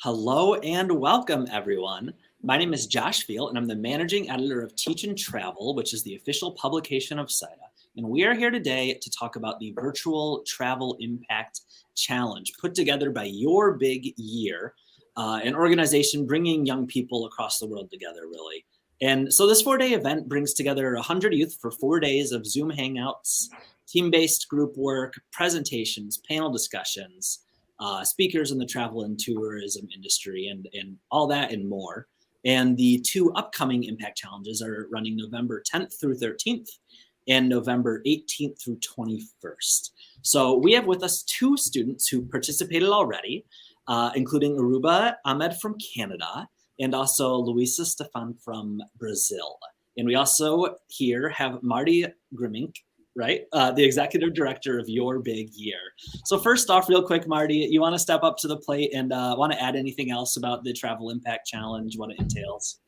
Hello and welcome, everyone. My name is Josh Field, and I'm the managing editor of Teach and Travel, which is the official publication of CITA. And we are here today to talk about the Virtual Travel Impact Challenge put together by Your Big Year, an organization bringing young people across the world together, really. And so this 4-day event brings together 100 youth for 4 days of Zoom hangouts, team-based group work, presentations, panel discussions, speakers in the travel and tourism industry, and all that and more. And the 2 upcoming impact challenges are running November 10th through 13th and November 18th through 21st. So we have with us 2 students who participated already, including Urooba Ahmed from Canada and also Luisa Stefan from Brazil. And we also here have Marti Grimminck, right? The executive director of Your Big Year. So first off, real quick, Marti, you want to step up to the plate and want to add anything else about the Travel Impact Challenge, what it entails?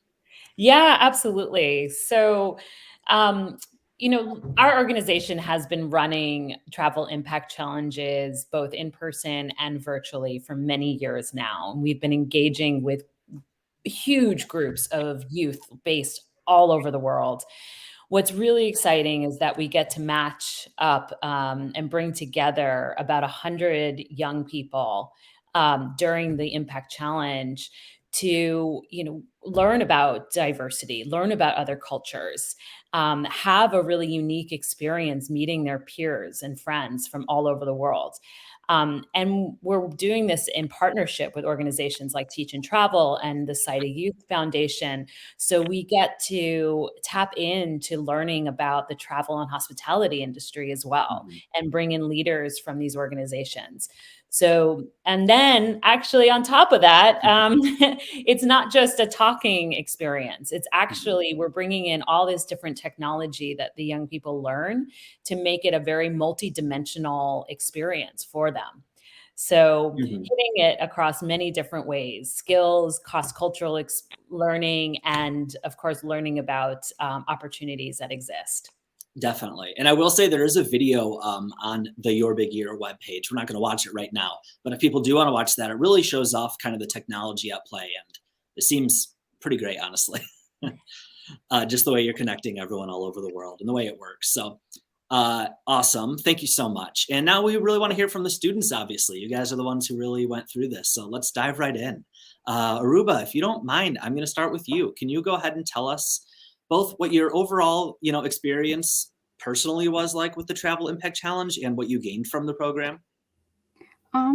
Yeah, absolutely. So, our organization has been running travel impact challenges both in person and virtually for many years now. We've been engaging with huge groups of youth based all over the world. What's really exciting is that we get to match up and bring together about 100 young people during the Impact Challenge to, learn about diversity, learn about other cultures, have a really unique experience meeting their peers and friends from all over the world. And we're doing this in partnership with organizations like Teach and Travel and the CITA Youth Foundation. So we get to tap into learning about the travel and hospitality industry as well, and bring in leaders from these organizations. So, and then actually on top of that, it's not just a talking experience. It's actually, we're bringing in all this different technology that the young people learn to make it a very multi-dimensional experience for them. So hitting it across many different ways, skills, cross-cultural learning, and of course, learning about opportunities that exist. Definitely. And I will say there is a video on the Your Big Year webpage. We're not going to watch it right now, but if people do want to watch that, it really shows off kind of the technology at play. And it seems pretty great, honestly, just the way you're connecting everyone all over the world and the way it works. So awesome. Thank you so much. And now we really want to hear from the students, obviously. You guys are the ones who really went through this. So let's dive right in. Urooba, if you don't mind, I'm going to start with you. Can you go ahead and tell us both what your overall, experience personally was like with the Travel Impact Challenge and what you gained from the program?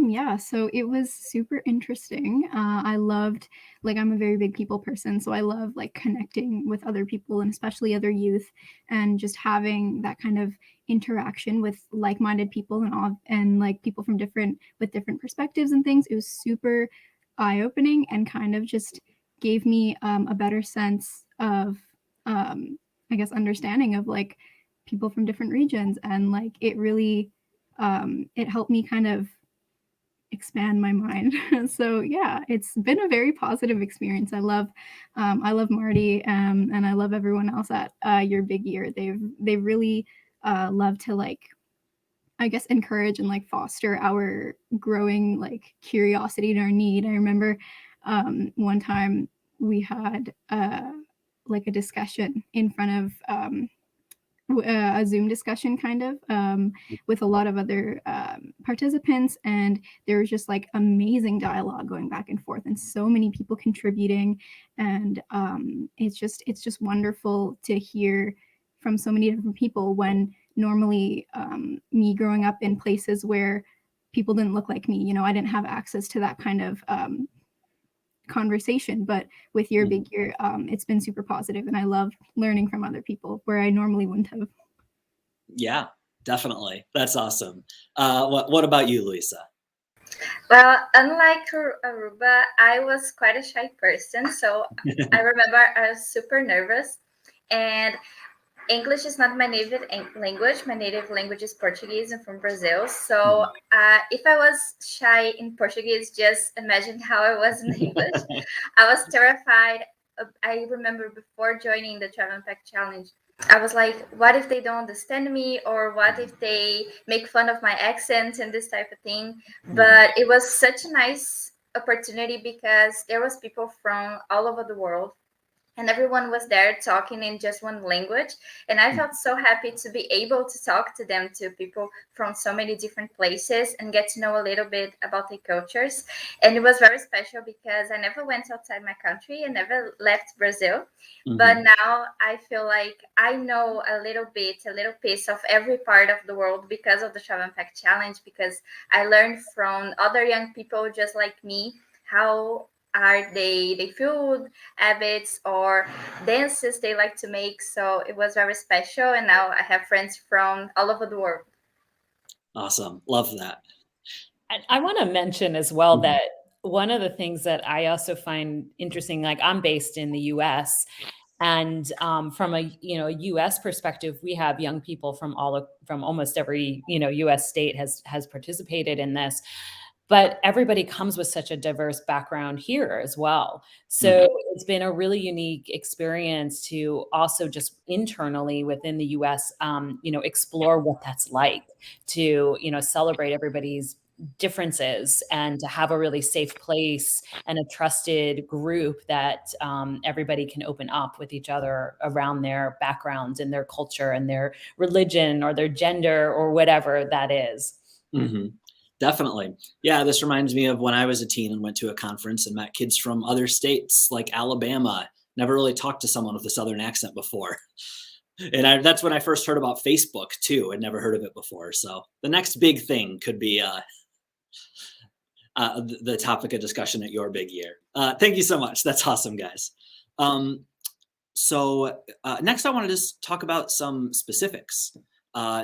Yeah, so it was super interesting. I loved, I'm a very big people person, so I love connecting with other people and especially other youth, and just having that kind of interaction with like-minded people and people from different perspectives and things. It was super eye-opening and kind of just gave me a better sense of, I guess, understanding of people from different regions, and it really it helped me kind of expand my mind. So yeah, it's been a very positive experience. I love Marti, and I love everyone else at Your Big Year. They really love to I guess encourage and foster our growing curiosity and our need. I remember one time we had a discussion in front of a Zoom discussion kind of with a lot of other participants, and there was just amazing dialogue going back and forth and so many people contributing, and it's just wonderful to hear from so many different people when normally me growing up in places where people didn't look like me, I didn't have access to that kind of conversation. But with Your Big Year, it's been super positive, and I love learning from other people where I normally wouldn't have. Yeah, definitely. That's awesome. What about you, Luisa? Well, unlike Urooba, I was quite a shy person. So I remember I was super nervous, and English is not my native language. My native language is Portuguese. I'm from Brazil. So if I was shy in Portuguese, just imagine how I was in English. I was terrified. I remember before joining the Travel Impact Challenge, I was like, what if they don't understand me? Or what if they make fun of my accent and this type of thing? But it was such a nice opportunity because there was people from all over the world, and everyone was there talking in just one language, and I felt so happy to be able to talk to them, to people from so many different places, and get to know a little bit about their cultures. And it was very special because I never went outside my country and never left Brazil. But now I feel like I know a little piece of every part of the world because of the Travel Impact Challenge, because I learned from other young people just like me how are they food habits or dances they like to make. So it was very special, and now I have friends from all over the world. Awesome. Love that. And I want to mention as well that one of the things that I also find interesting, like I'm based in the US, and from a US perspective, we have young people from almost every US state has participated in this. But everybody comes with such a diverse background here as well. So it's been a really unique experience to also just internally within the US, explore what that's like to, celebrate everybody's differences and to have a really safe place and a trusted group that everybody can open up with each other around their backgrounds and their culture and their religion or their gender or whatever that is. Definitely. Yeah, this reminds me of when I was a teen and went to a conference and met kids from other states like Alabama. Never really talked to someone with a Southern accent before. And that's when I first heard about Facebook too. I'd never heard of it before. So the next big thing could be the topic of discussion at your big year. Thank you so much. That's awesome, guys. So next I want to just talk about some specifics.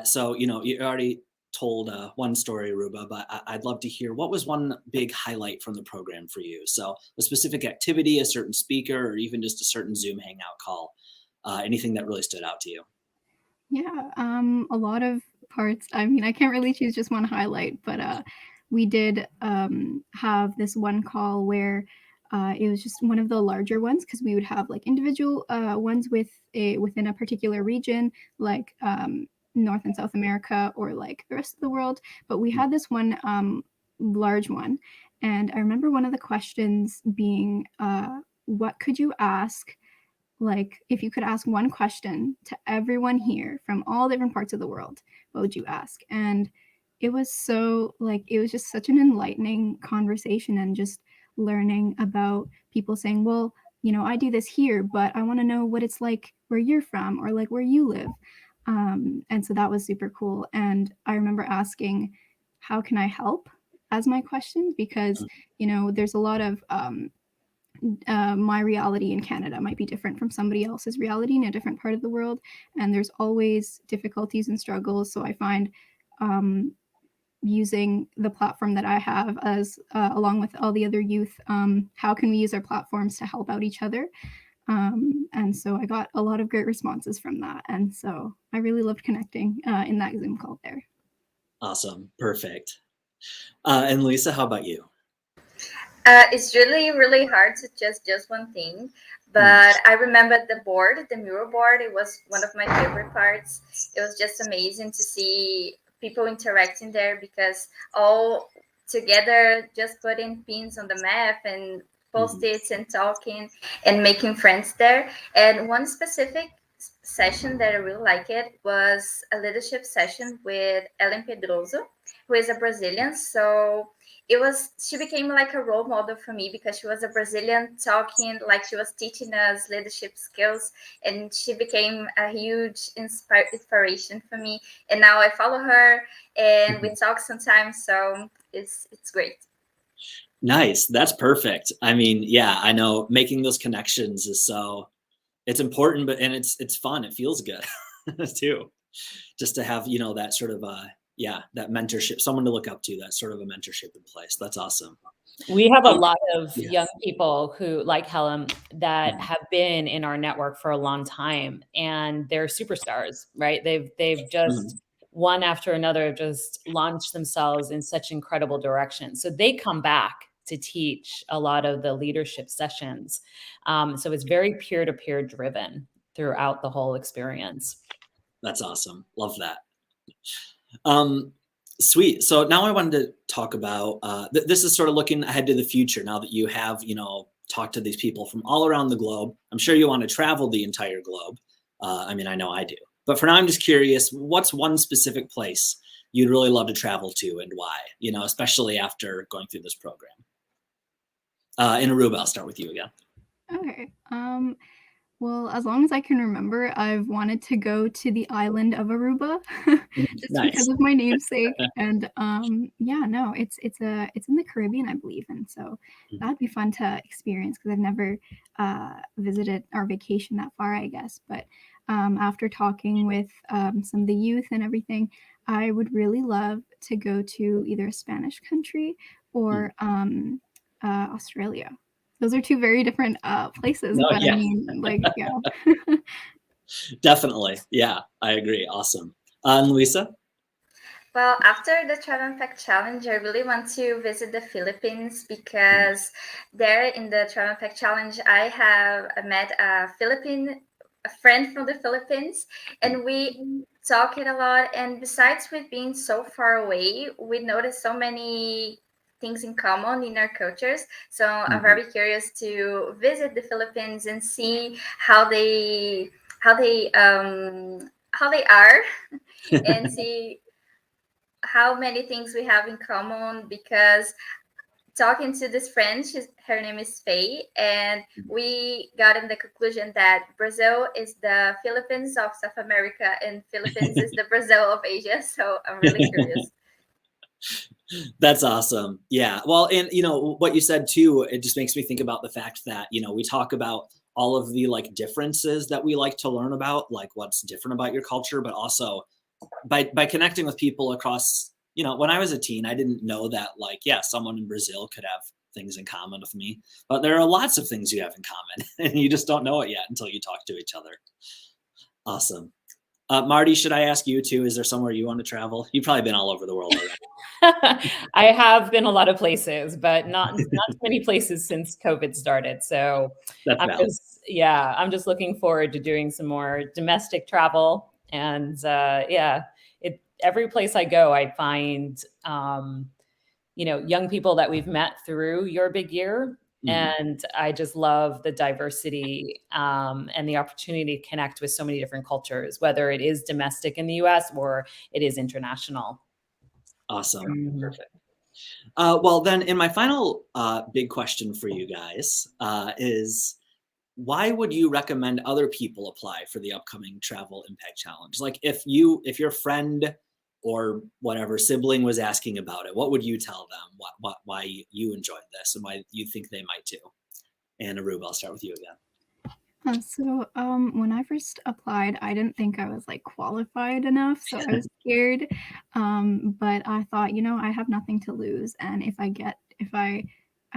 So, you already told one story, Urooba, but I'd love to hear what was one big highlight from the program for you. So a specific activity, a certain speaker, or even just a certain Zoom hangout call, anything that really stood out to you. Yeah, a lot of parts. I mean, I can't really choose just one highlight, but we did have this one call where it was just one of the larger ones, because we would have like individual ones within a particular region, like North and South America or like the rest of the world. But we had this one large one, and I remember one of the questions being, what could you ask? Like, if you could ask one question to everyone here from all different parts of the world, what would you ask? And it was just such an enlightening conversation, and just learning about people saying, well, I do this here, but I want to know what it's like where you're from, or like where you live. And so that was super cool. And I remember asking, how can I help, as my question, because, there's a lot of my reality in Canada might be different from somebody else's reality in a different part of the world. And there's always difficulties and struggles. So I find using the platform that I have as along with all the other youth, how can we use our platforms to help out each other? And so I got a lot of great responses from that. And so I really loved connecting in that Zoom call there. Awesome. Perfect. And Lisa, how about you? It's really, really hard to just one thing, but I remember the mural board. It was one of my favorite parts. It was just amazing to see people interacting there, because all together just putting pins on the map and post-its and talking and making friends there. And one specific session that I really liked it was a leadership session with Ellen Pedroso, who is a Brazilian. So she became like a role model for me, because she was a Brazilian talking, like she was teaching us leadership skills, and she became a huge inspiration for me. And now I follow her and we talk sometimes. So it's great. Nice. That's perfect. I mean, yeah, I know making those connections it's important, and it's fun. It feels good too, just to have, that sort of, that mentorship, someone to look up to, that sort of a mentorship in place. That's awesome. We have a lot of young people who, like Helen, that have been in our network for a long time, and they're superstars, right? They've just one after another just launched themselves in such incredible directions. So they come back to teach a lot of the leadership sessions. So it's very peer-to-peer driven throughout the whole experience. That's awesome. Love that. Sweet. So now I wanted to talk about, this is sort of looking ahead to the future now that you have, talked to these people from all around the globe. I'm sure you want to travel the entire globe. I mean, I know I do. But for now, I'm just curious, what's one specific place you'd really love to travel to and why, especially after going through this program? In Aruba, I'll start with you again. Okay. Well, as long as I can remember, I've wanted to go to the island of Aruba just Nice. because of my namesake. And yeah, no, it's in the Caribbean, I believe, and so that'd be fun to experience because I've never visited or vacation that far, I guess. But after talking with some of the youth and everything, I would really love to go to either a Spanish country or Australia. Those are two very different places, No, but yeah. I mean, like, yeah. Definitely. Yeah, I agree. Awesome. And Luisa? Well, after the Travel Impact Challenge, I really want to visit the Philippines because there in the Travel Impact Challenge, I have met a friend from the Philippines, and we talked a lot. And besides with being so far away, we noticed so many things in common in our cultures. So I'm very curious to visit the Philippines and see how they are and see how many things we have in common because talking to this friend, her name is Faye, and we got in the conclusion that Brazil is the Philippines of South America and Philippines is the Brazil of Asia. So I'm really curious. That's awesome. Yeah. Well, and what you said too, it just makes me think about the fact that, we talk about all of the like differences that we like to learn about, like what's different about your culture, but also by connecting with people across, when I was a teen, I didn't know that like, yeah, someone in Brazil could have things in common with me, but there are lots of things you have in common and you just don't know it yet until you talk to each other. Awesome. Marty, should I ask you too? Is there somewhere you want to travel? You've probably been all over the world already. I have been a lot of places, but not too many places since COVID started. So That's valid. I'm just looking forward to doing some more domestic travel. And every place I go, I find, young people that we've met through Your Big Year. And I just love the diversity and the opportunity to connect with so many different cultures, whether it is domestic in the US or it is international. Awesome. Perfect. Well, then in my final big question for you guys is, why would you recommend other people apply for the upcoming Travel Impact Challenge? Like if your friend or whatever sibling was asking about it, what would you tell them? Why you enjoyed this and why you think they might too? And Urooba, I'll start with you again. So when I first applied, I didn't think I was like qualified enough, so I was scared. But I thought, I have nothing to lose, and if I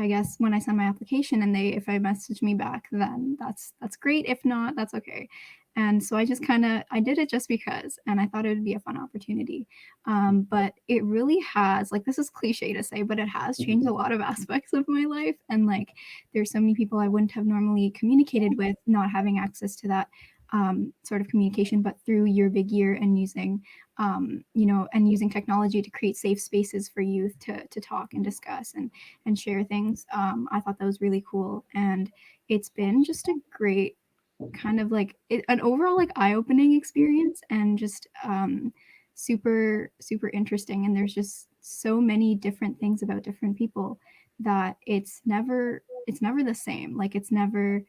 guess when I send my application and if I message me back, then that's great. If not, that's okay. And so I just I did it just because, and I thought it would be a fun opportunity. But it really has, like, this is cliche to say, but it has changed a lot of aspects of my life. And like, there's so many people I wouldn't have normally communicated with, not having access to that sort of communication, but through Your Big Year and using, and using technology to create safe spaces for youth to talk and discuss and share things. I thought that was really cool. And it's been just a great kind of like an overall like eye-opening experience and just super super interesting. And there's just so many different things about different people that it's never the same. Like it's never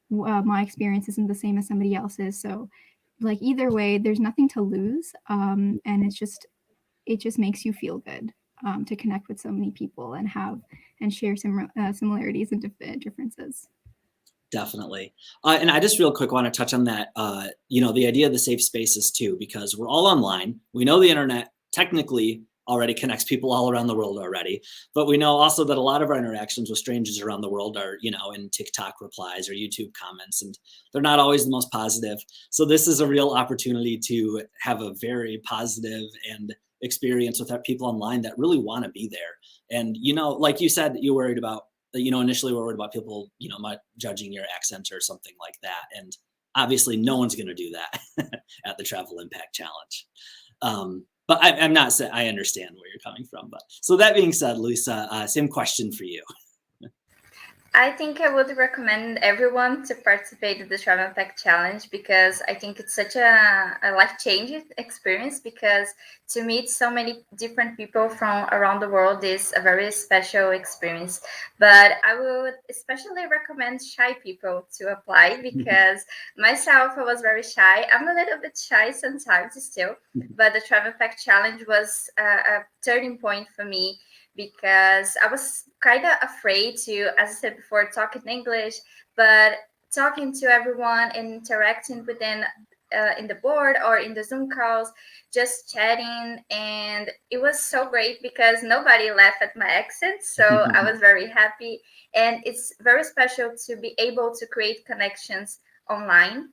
my experience isn't the same as somebody else's. So like either way, there's nothing to lose, and it just makes you feel good to connect with so many people and share some similarities and differences. Definitely. And I just real quick want to touch on that, the idea of the safe spaces too, because we're all online. We know the internet technically already connects people all around the world already, but we know also that a lot of our interactions with strangers around the world are, in TikTok replies or YouTube comments, and they're not always the most positive. So this is a real opportunity to have a very positive and experience with people online that really want to be there. And, like you said, you're worried about, initially we're worried about people, not judging your accent or something like that. And obviously no one's going to do that at the Travel Impact Challenge. But I'm not saying, I understand where you're coming from. But so that being said, Luisa, same question for you. I think I would recommend everyone to participate in the Travel Pack Challenge because I think it's such a life-changing experience, because to meet so many different people from around the world is a very special experience. But I would especially recommend shy people to apply because myself, I was very shy. I'm a little bit shy sometimes still, but the Travel Pack Challenge was a turning point for me, because I was kind of afraid to, as I said before, talk in English, but talking to everyone and interacting with them in the board or in the Zoom calls, just chatting. And it was so great because nobody laughed at my accent. So I was very happy. And it's very special to be able to create connections online.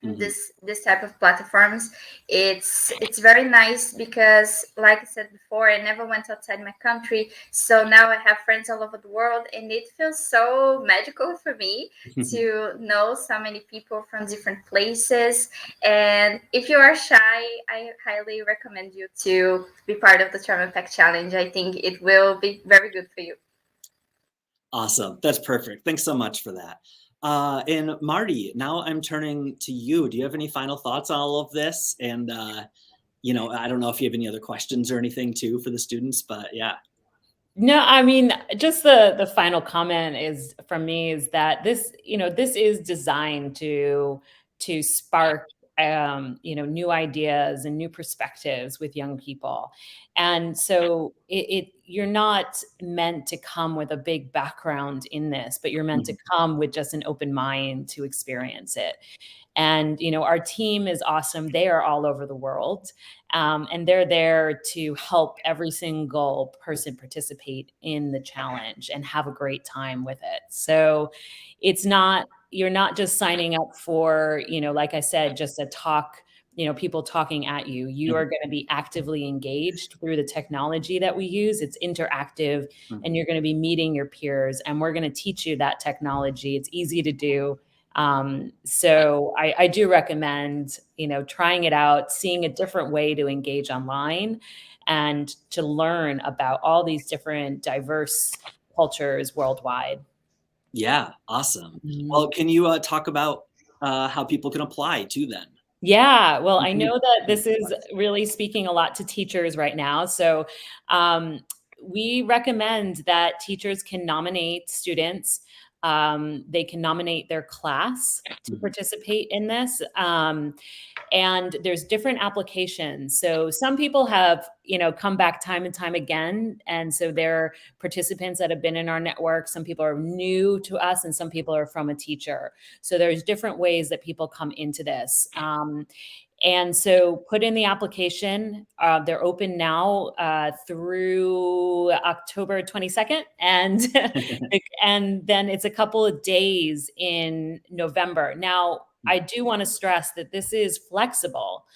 This type of platforms, it's very nice because, like I said before, I never went outside my country, so now I have friends all over the world, and it feels so magical for me to know so many people from different places. And if you are shy, I highly recommend you to be part of the Travel Pack Challenge. I think it will be very good for you. Awesome. That's perfect. Thanks so much for that. And Marty, now I'm turning to you. Do you have any final thoughts on all of this? And, I don't know if you have any other questions or anything too for the students, but yeah. No, I mean, just the final comment is from me is that this is designed to spark new ideas and new perspectives with young people. And so you're not meant to come with a big background in this, but you're meant to come with just an open mind to experience it. And, our team is awesome. They are all over the world. And they're there to help every single person participate in the challenge and have a great time with it. So you're not just signing up for, like I said, just a talk, people talking at you. You are going to be actively engaged through the technology that we use. It's interactive, and you're going to be meeting your peers, and we're going to teach you that technology. It's easy to do. So I do recommend, trying it out, seeing a different way to engage online and to learn about all these different diverse cultures worldwide. Yeah. Awesome. Well, can you talk about how people can apply to then? Yeah, well, I know that this is really speaking a lot to teachers right now. So we recommend that teachers can nominate students. They can nominate their class to participate in this. And there's different applications. So some people have, come back time and time again. And so they're participants that have been in our network. Some people are new to us, and some people are from a teacher. So there's different ways that people come into this. And so put in the application. They're open now through October 22nd. And, and then it's a couple of days in November. Now, I do want to stress that this is flexible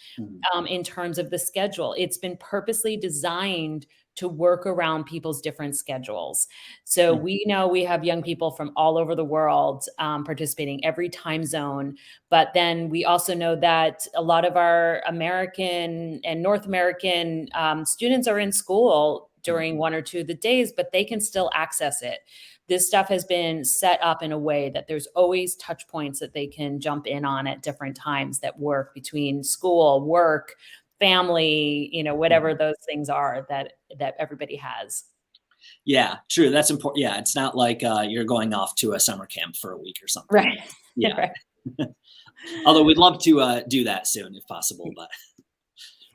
in terms of the schedule. It's been purposely designed to work around people's different schedules. So we know we have young people from all over the world participating, every time zone. But then we also know that a lot of our American and North American students are in school during one or two of the days, but they can still access it. This stuff has been set up in a way that there's always touch points that they can jump in on at different times that work between school, work, family, whatever those things are that everybody has. Yeah, true. That's important. Yeah, it's not like you're going off to a summer camp for a week or something. Right. Yeah. Right. Although we'd love to do that soon if possible, but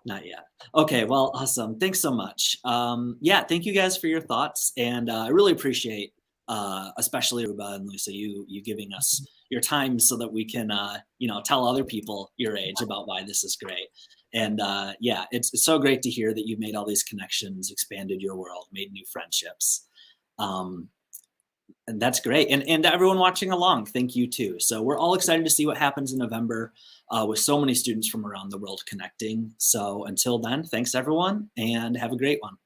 not yet. Okay, well, awesome. Thanks so much. Yeah, thank you guys for your thoughts. And I really appreciate, especially Urooba and Luisa, you giving us your time so that we can, tell other people your age about why this is great. And yeah, it's so great to hear that you've made all these connections, expanded your world, made new friendships. And that's great. And everyone watching along, thank you too. So we're all excited to see what happens in November with so many students from around the world connecting. So until then, thanks everyone, and have a great one.